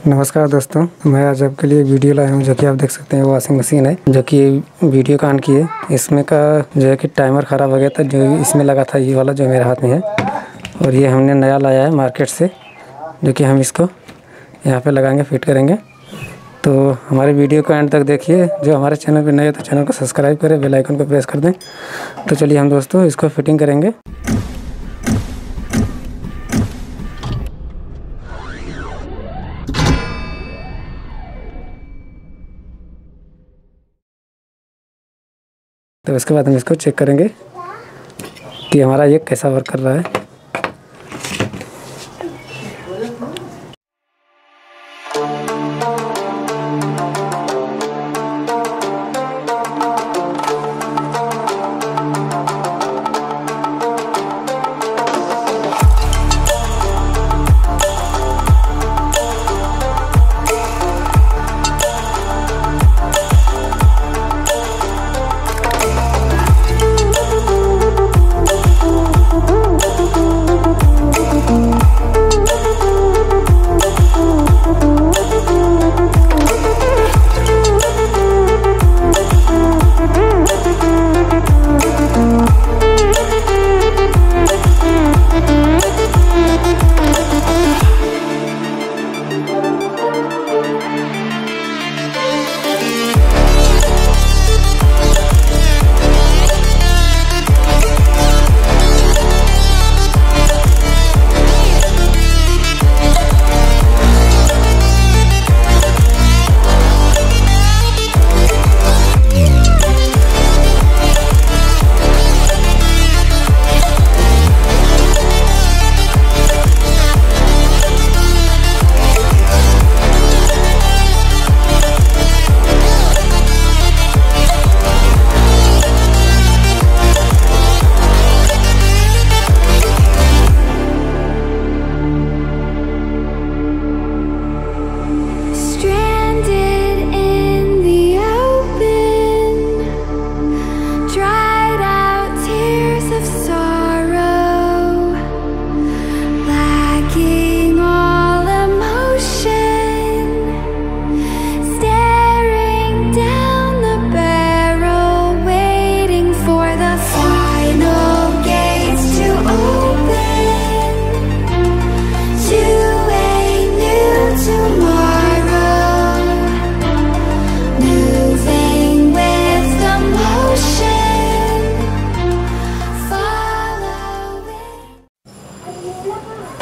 नमस्कार दोस्तों, मैं आज आपके लिए वीडियो लाया हूँ जो कि आप देख सकते हैं वॉशिंग मशीन है जो कि वीडियो का ऑन की है। इसमें का जो है कि टाइमर ख़राब हो गया था जो इसमें लगा था, ये वाला जो मेरे हाथ में है, और ये हमने नया लाया है मार्केट से, जो कि हम इसको यहाँ पे लगाएंगे, फिट करेंगे। तो हमारे वीडियो को एंड तक देखिए। जो हमारे चैनल पर नए है तो चैनल को सब्सक्राइब करें, बेल आइकन को प्रेस कर दें। तो चलिए हम दोस्तों इसको फिटिंग करेंगे। तो इसके बाद हम इसको चेक करेंगे कि हमारा ये कैसा वर्क कर रहा है।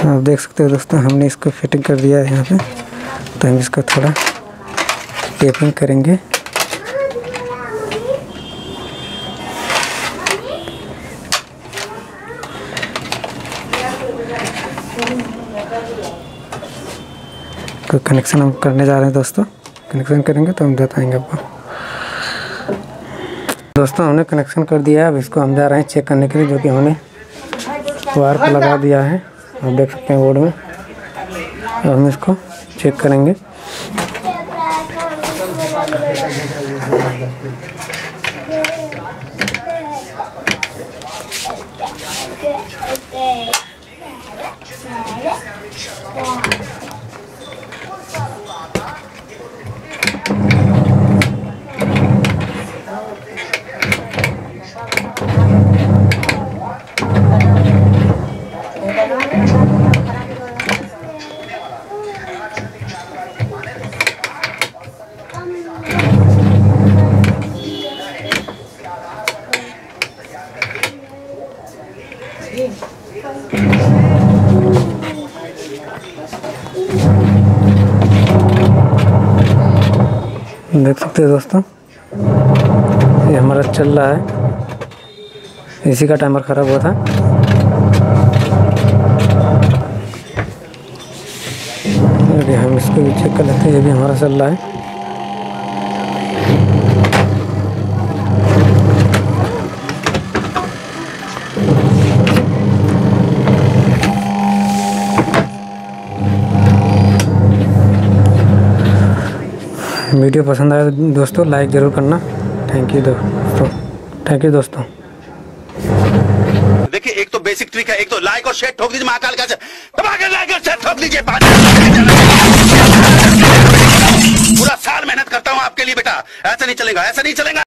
आप देख सकते हो दोस्तों, हमने इसको फिटिंग कर दिया है यहाँ पे। तो हम इसको थोड़ा टेपिंग करेंगे। कोई कनेक्शन हम करने जा रहे हैं दोस्तों। कनेक्शन करेंगे तो हम बताएंगे आपको। दोस्तों हमने कनेक्शन कर दिया है। अब इसको हम जा रहे हैं चेक करने के लिए, जो कि हमने वायर को लगा दिया है। आप देख सकते हैं बोर्ड में। अब हम इसको चेक करेंगे। देख सकते हैं दोस्तों, ये हमारा चल रहा है। इसी का टाइमर ख़राब हुआ था। अभी हम इसको भी चेक कर लेते हैं। ये भी हमारा चल रहा है। वीडियो पसंद आया दोस्तों लाइक ज़रूर करना। थैंक यू दोस्तों, थैंक यू दोस्तों। देखिए, एक तो बेसिक ट्रिक है, एक तो लाइक और शेयर ठोक दीजिए, महाकाल का दबा के लाइक और शेयर ठोक दीजिए। लिए बेटा, ऐसा नहीं चलेगा, ऐसा नहीं चलेगा।